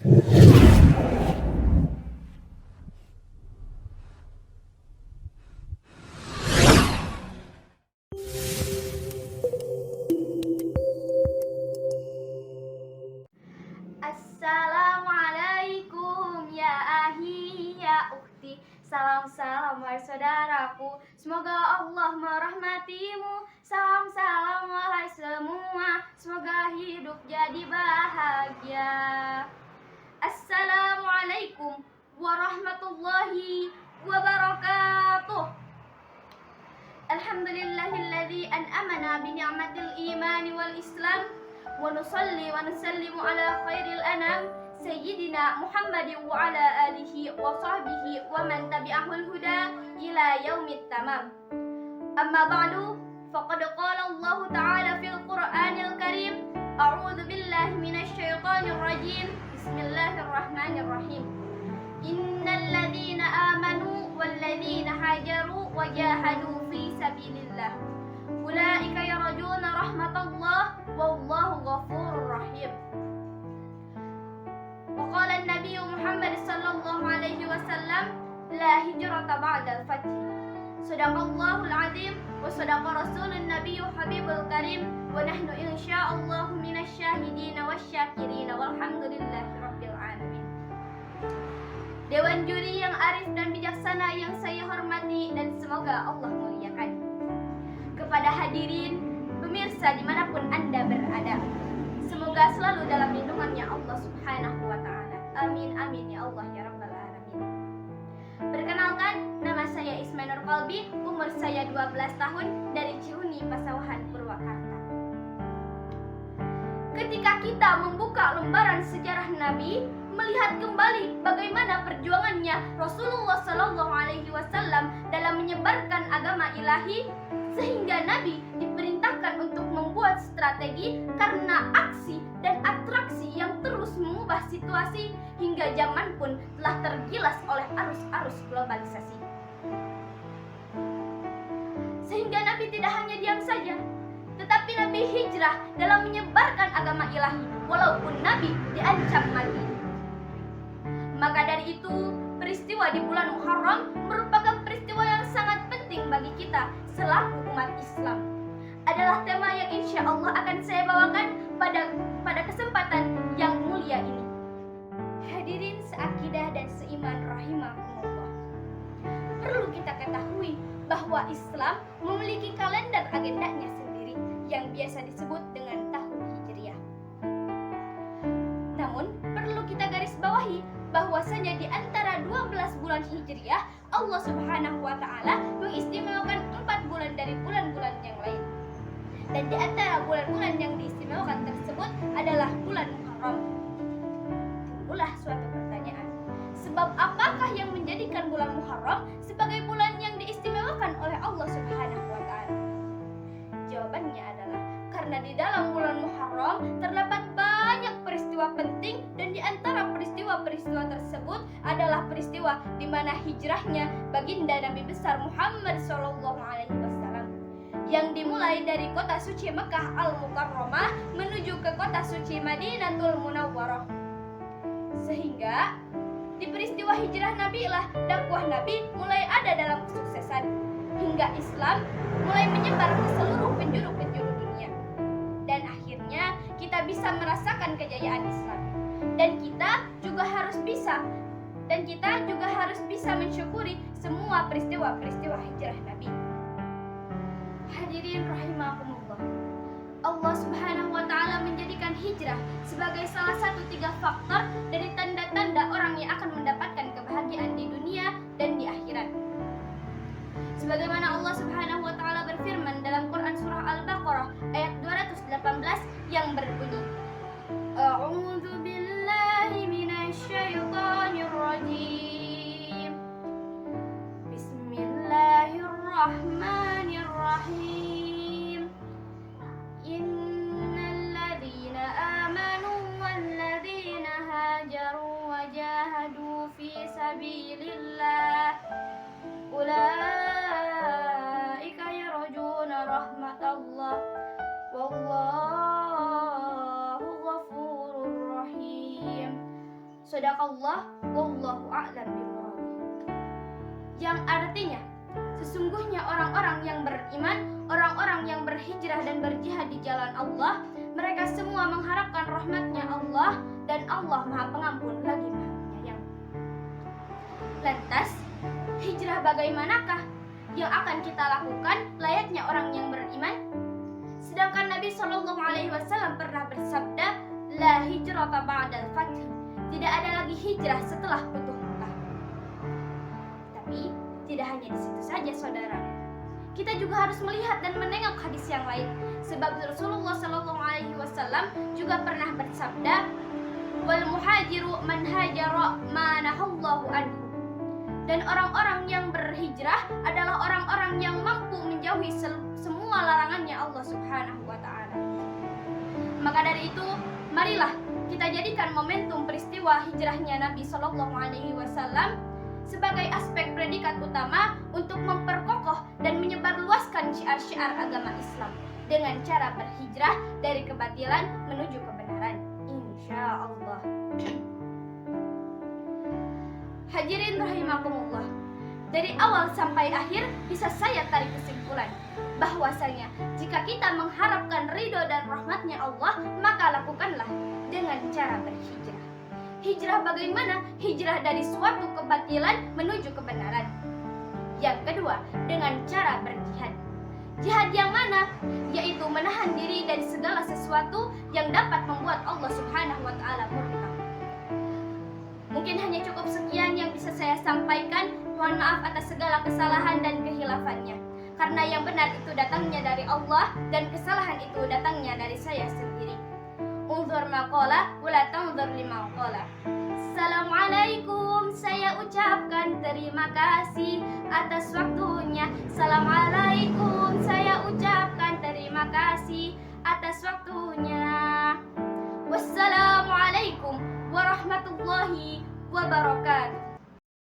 Assalamualaikum ya ahi ya ukhti. Salam-salam wahai saudaraku. Semoga Allah merahmatimu. Salam-salam wahai semua. Semoga hidup jadi bahagia. Assalamualaikum warahmatullahi wabarakatuh. Alhamdulillahilladzi an'amana bi ni'matil imani wal islam. Wa nusalli wa nusallimu ala khairil anam Sayyidina Muhammadin wa ala alihi wa sahbihi wa man tabi'ahul huda ila yaumit tamam. Amma ba'du, faqad qala Allah Ta'ala fil Qur'anil Karim, a'udzu billahi minasy syaithanir rajim. Bismillahirrahmanirrahim. Innal ladzina amanu wal ladzina hajaru wa jahadu fi sabilillah ulaika yarjuna rahmatallah wallahu ghafurur rahim. وقال النبي محمد صلى الله عليه وسلم لا هجرة بعد الفتح. صدق الله العظيم وصدق رسول النبي حبيب الكريم ونحن إن شاء الله من الشاهدين والشاكرين والحمد لله رب العالمين. Dewan juri yang arif dan bijaksana yang saya hormati dan semoga Allah muliakan. Kepada hadirin pemirsa dimanapun Anda berada, semoga selalu dalam lindungannya Allah Subhanahu wa Ta'ala. Amin amin ya Allah ya Rabbal Alamin. Perkenalkan, nama saya Isma Nur Qalbi, umur saya 12 tahun, dari Cihuni, Pasawahan, Purwakarta. Ketika kita membuka lembaran sejarah Nabi, melihat kembali bagaimana perjuangannya Rasulullah Sallallahu Alaihi Wasallam dalam menyebarkan agama ilahi, sehingga Nabi diperintahkan untuk membuat strategi karena aksi dan atraksi yang terus mengubah situasi hingga zaman pun telah tergilas oleh arus-arus globalisasi. Sehingga Nabi tidak hanya diam saja, tetapi Nabi hijrah dalam menyebarkan agama ilahi walaupun Nabi diancam mati. Maka dari itu, peristiwa di bulan Muharram merupakan peristiwa yang sangat penting bagi kita selaku umat Islam. Adalah tema yang insya Allah akan saya bawakan pada kesempatan yang mulia ini. Hadirin seakidah dan seiman rahimakumullah. Perlu kita ketahui bahwa Islam memiliki kalender agendanya sendiri yang biasa disebut dengan tahun Hijriah. Namun, perlu kita garis bawahi bahwasanya di antara 12 bulan Hijriah, Allah Subhanahu wa Ta'ala mengistimewakan 4 bulan dari bulan-bulan yang lain. Dan di antara bulan-bulan yang diistimewakan tersebut adalah bulan Muharram. Timbullah suatu pertanyaan, sebab apakah yang menjadikan bulan Muharram sebagai bulan yang diistimewakan oleh Allah Subhanahu wa Ta'ala? Jawabannya adalah karena di dalam bulan Muharram terdapat banyak peristiwa penting, dan di antara peristiwa-peristiwa tersebut adalah peristiwa di mana hijrahnya baginda Nabi besar Muhammad Sallallahu Alaihi Wasallam yang dimulai dari kota suci Mekah Al-Mukarramah menuju ke kota suci Madinatul Munawwarah. Sehingga di peristiwa hijrah Nabi lah dakwah Nabi mulai ada dalam kesuksesan, hingga Islam mulai menyebar ke seluruh penjuru-penjuru dunia. Dan akhirnya kita bisa merasakan kejayaan Islam. Dan kita juga harus bisa mensyukuri semua peristiwa-peristiwa hijrah Nabi. Hadirin rahimakumullah. Allah Subhanahu wa Ta'ala menjadikan hijrah sebagai salah satu 3 faktor dari tanda-tanda orang yang akan mendapatkan kebahagiaan di dunia dan di akhirat. Sebagaimana Allah Subhanahu wa Ta'ala berfirman dalam Quran surah Al-Baqarah ayat 218 yang berbunyi, A'udzu billahi minasy syaithanir rajim. Bismillahirrahmanirrahim. Innal ladzina amanu wal ladzina hajaru wa jahadu fi sabilillah ulaika yarjuna rahmatallah wallahu ghafurur rahim. Shadaqallah wallahu a'lam bishawab. Yang artinya, sesungguhnya orang-orang yang beriman, orang-orang yang berhijrah dan berjihad di jalan Allah, mereka semua mengharapkan rahmatnya Allah, dan Allah Maha Pengampun lagi Maha Penyayang. Lantas, hijrah bagaimanakah yang akan kita lakukan layaknya orang yang beriman? Sedangkan Nabi Shallallahu Alaihi Wasallam pernah bersabda, la hijrata ba'dal fath. Tidak ada lagi hijrah setelah Futuh Makkah. Tapi tidak hanya di situ saja, saudara. Kita juga harus melihat dan menengok hadis yang lain. Sebab Rasulullah Shallallahu Alaihi Wasallam juga pernah bersabda, wal muhajiru man hajara ma nahallahu anhu. Dan orang-orang yang berhijrah adalah orang-orang yang mampu menjauhi semua larangannya Allah Subhanahu wa Ta'ala. Maka dari itu, marilah kita jadikan momentum peristiwa hijrahnya Nabi Shallallahu Alaihi Wasallam sebagai aspek predikat utama untuk memperkokoh dan menyebarluaskan syiar-syiar agama Islam dengan cara berhijrah dari kebatilan menuju kebenaran, insya Allah. Hadirin rahimakumullah, dari awal sampai akhir bisa saya tarik kesimpulan bahwasanya jika kita mengharapkan ridho dan rahmatnya Allah, maka lakukanlah dengan cara berhijrah. Hijrah bagaimana? Hijrah dari suatu kebatilan menuju kebenaran. Yang kedua, dengan cara berjihad. Jihad yang mana? Yaitu menahan diri dari segala sesuatu yang dapat membuat Allah Subhanahu wa Ta'ala murka. Mungkin hanya cukup sekian yang bisa saya sampaikan. Mohon maaf atas segala kesalahan dan kehilafannya. Karena yang benar itu datangnya dari Allah dan kesalahan itu datangnya dari saya sendiri. Unzur maqala wala tanzur lima qala. Assalamualaikum, saya ucapkan terima kasih atas waktunya. Assalamualaikum, saya ucapkan terima kasih atas waktunya. Wassalamualaikum warahmatullahi wabarakatuh.